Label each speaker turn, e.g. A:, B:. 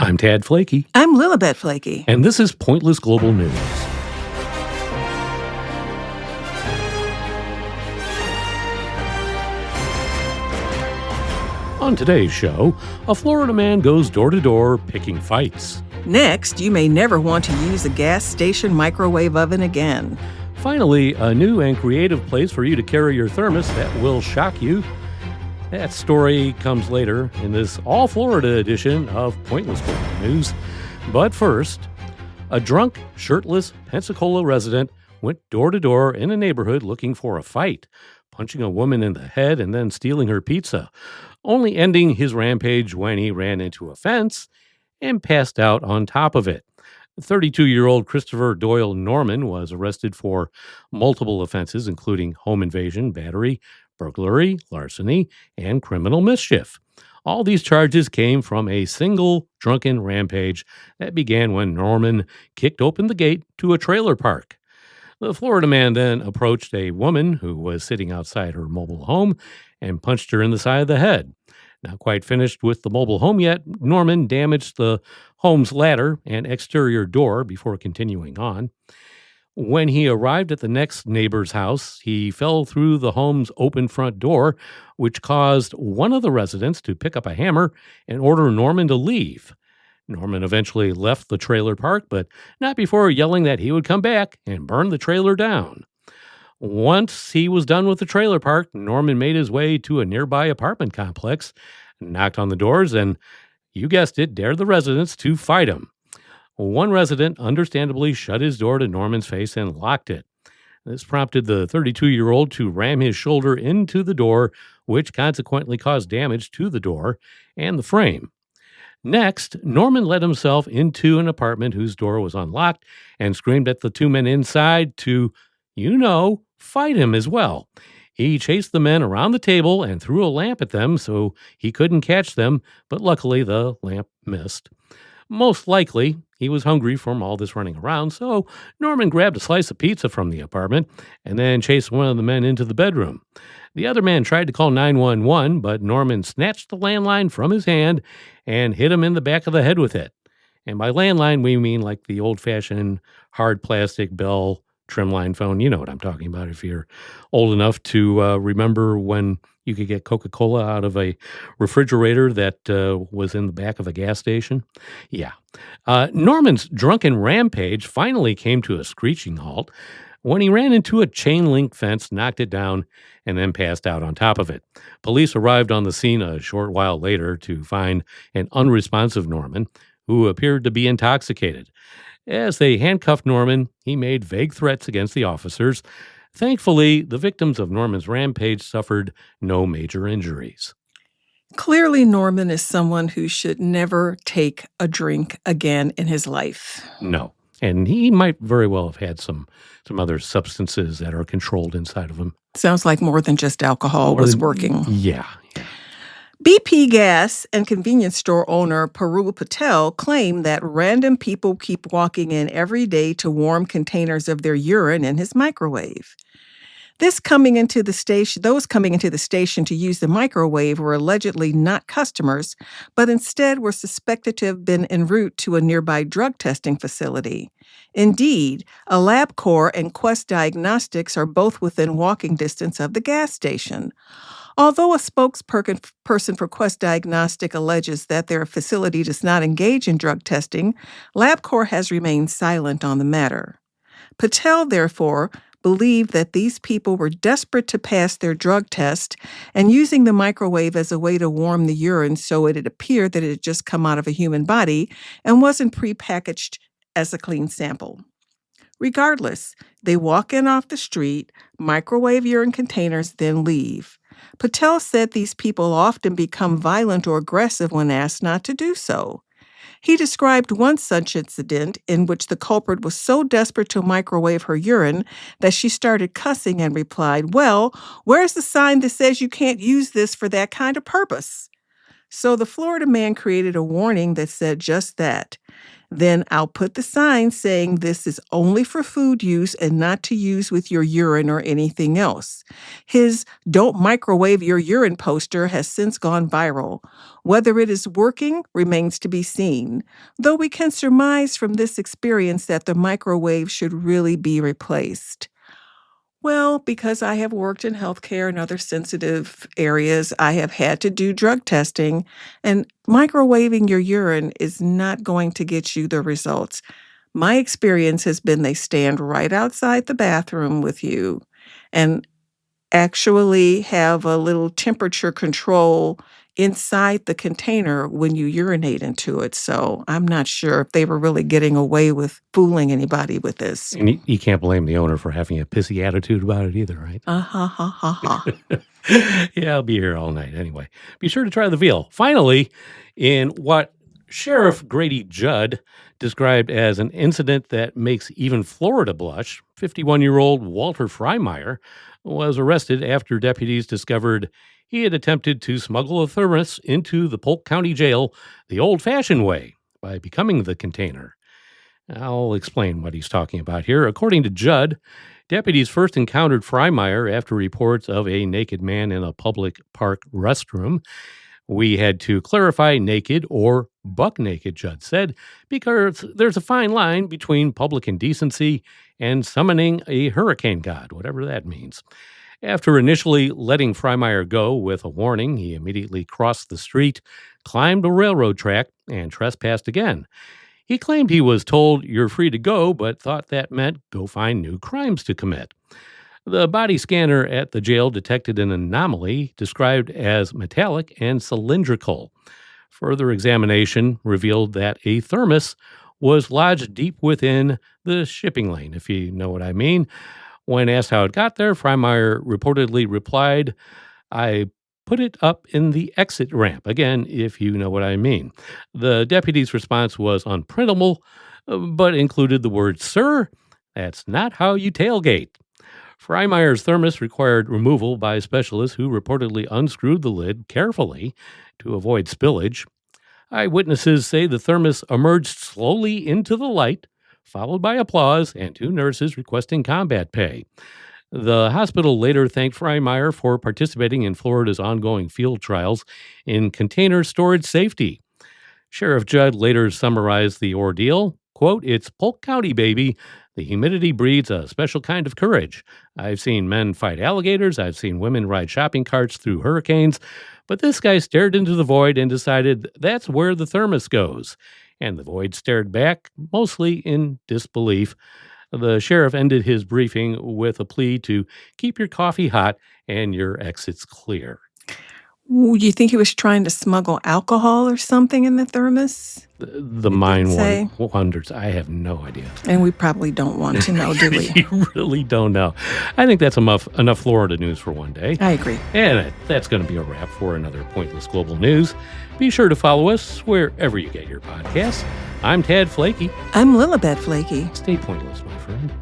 A: I'm Tad Flaky,
B: I'm Lilibet Flaky.
A: and this is Pointless Global News. On today's show, a Florida man goes door to door picking fights.
B: Next, you may never want to use a gas station microwave oven again.
A: Finally, a new and creative place for you to carry your thermos that will shock you. That story comes later in this all-Florida edition of Pointless Global News. But first, a drunk, shirtless Pensacola resident went door to door in a neighborhood looking for a fight, punching a woman in the head and then stealing her pizza, only ending his rampage when he ran into a fence and passed out on top of it. 32-year-old Christopher Doyle Norman was arrested for multiple offenses, including home invasion, battery, burglary, larceny, and criminal mischief. All these charges came from a single drunken rampage that began when Norman kicked open the gate to a trailer park. The Florida man then approached a woman who was sitting outside her mobile home and punched her in the side of the head. Not quite finished with the mobile home yet, Norman damaged the home's ladder and exterior door before continuing on. When he arrived at the next neighbor's house, he fell through the home's open front door, which caused one of the residents to pick up a hammer and order Norman to leave. Norman eventually left the trailer park, but not before yelling that he would come back and burn the trailer down. Once he was done with the trailer park, Norman made his way to a nearby apartment complex, knocked on the doors, and, you guessed it, dared the residents to fight him. One resident understandably shut his door to Norman's face and locked it. This prompted the 32-year-old to ram his shoulder into the door, which consequently caused damage to the door and the frame. Next, Norman let himself into an apartment whose door was unlocked and screamed at the two men inside to, fight him as well. He chased the men around the table and threw a lamp at them so he couldn't catch them, but luckily the lamp missed. Most likely, he was hungry from all this running around, so Norman grabbed a slice of pizza from the apartment and then chased one of the men into the bedroom. The other man tried to call 911, but Norman snatched the landline from his hand and hit him in the back of the head with it. And by landline, we mean like the old-fashioned hard plastic Bell trimline phone. You know what I'm talking about if you're old enough to remember when you could get Coca-Cola out of a refrigerator that was in the back of a gas station. Yeah. Norman's drunken rampage finally came to a screeching halt when he ran into a chain-link fence, knocked it down, and then passed out on top of it. Police arrived on the scene a short while later to find an unresponsive Norman who appeared to be intoxicated. As they handcuffed Norman, he made vague threats against the officers. Thankfully, the victims of Norman's rampage suffered no major injuries.
B: Clearly, Norman is someone who should never take a drink again in his life.
A: No. And he might very well have had some other substances that are controlled inside of him.
B: Sounds like more than just alcohol was working.
A: Yeah.
B: BP Gas and convenience store owner Parul Patel claimed that random people keep walking in every day to warm containers of their urine in his microwave. Those coming into the station to use the microwave were allegedly not customers, but instead were suspected to have been en route to a nearby drug testing facility. Indeed, a LabCorp and Quest Diagnostics are both within walking distance of the gas station. Although a spokesperson for Quest Diagnostic alleges that their facility does not engage in drug testing, LabCorp has remained silent on the matter. Patel, therefore, believed that these people were desperate to pass their drug test and using the microwave as a way to warm the urine so it appeared that it had just come out of a human body and wasn't prepackaged as a clean sample. Regardless, they walk in off the street, microwave urine containers, then leave. Patel said these people often become violent or aggressive when asked not to do so. He described one such incident in which the culprit was so desperate to microwave her urine that she started cussing and replied, "Well, where's the sign that says you can't use this for that kind of purpose?" So the Florida man created a warning that said just that. Then I'll put the sign saying this is only for food use and not to use with your urine or anything else. His "Don't microwave your urine" poster has since gone viral. Whether it is working remains to be seen, though we can surmise from this experience that the microwave should really be replaced. Well, because I have worked in healthcare and other sensitive areas, I have had to do drug testing, and microwaving your urine is not going to get you the results. My experience has been they stand right outside the bathroom with you and actually have a little temperature control inside the container when you urinate into it. So I'm not sure if they were really getting away with fooling anybody with this.
A: And you can't blame the owner for having a pissy attitude about it either, right?
B: Ha ha ha ha.
A: Yeah, I'll be here all night anyway. Be sure to try the veal. Finally, in what Sheriff Grady Judd described as an incident that makes even Florida blush, 51-year-old Walter Freimeyer was arrested after deputies discovered he had attempted to smuggle a thermos into the Polk County Jail the old-fashioned way by becoming the container. I'll explain what he's talking about here. According to Judd, deputies first encountered Freimeyer after reports of a naked man in a public park restroom. We had to clarify naked or buck naked, Judd said, because there's a fine line between public indecency and summoning a hurricane god, whatever that means. After initially letting Freimeyer go with a warning, he immediately crossed the street, climbed a railroad track, and trespassed again. He claimed he was told you're free to go, but thought that meant go find new crimes to commit. The body scanner at the jail detected an anomaly described as metallic and cylindrical. Further examination revealed that a thermos was lodged deep within the shipping lane, if you know what I mean. When asked how it got there, Freimeyer reportedly replied, "I put it up in the exit ramp." Again, if you know what I mean. The deputy's response was unprintable, but included the word, "Sir, that's not how you tailgate." Freimeyer's thermos required removal by specialists who reportedly unscrewed the lid carefully to avoid spillage. Eyewitnesses say the thermos emerged slowly into the light, followed by applause and 2 nurses requesting combat pay. The hospital later thanked Freimeyer for participating in Florida's ongoing field trials in container storage safety. Sheriff Judd later summarized the ordeal, quote, "It's Polk County, baby. The humidity breeds a special kind of courage. I've seen men fight alligators. I've seen women ride shopping carts through hurricanes. But this guy stared into the void and decided that's where the thermos goes." And the void stared back, mostly in disbelief. The sheriff ended his briefing with a plea to keep your coffee hot and your exits clear.
B: Ooh, you think he was trying to smuggle alcohol or something in the thermos?
A: The
B: It
A: mind
B: did say.
A: wonders. I have no idea.
B: And we probably don't want to know, do we?
A: You really don't know. I think that's enough Florida news for one day.
B: I agree.
A: And that's going to be a wrap for another Pointless Global News. Be sure to follow us wherever you get your podcasts. I'm Tad Flakey.
B: I'm Lilibet Flakey.
A: Stay pointless, my friend.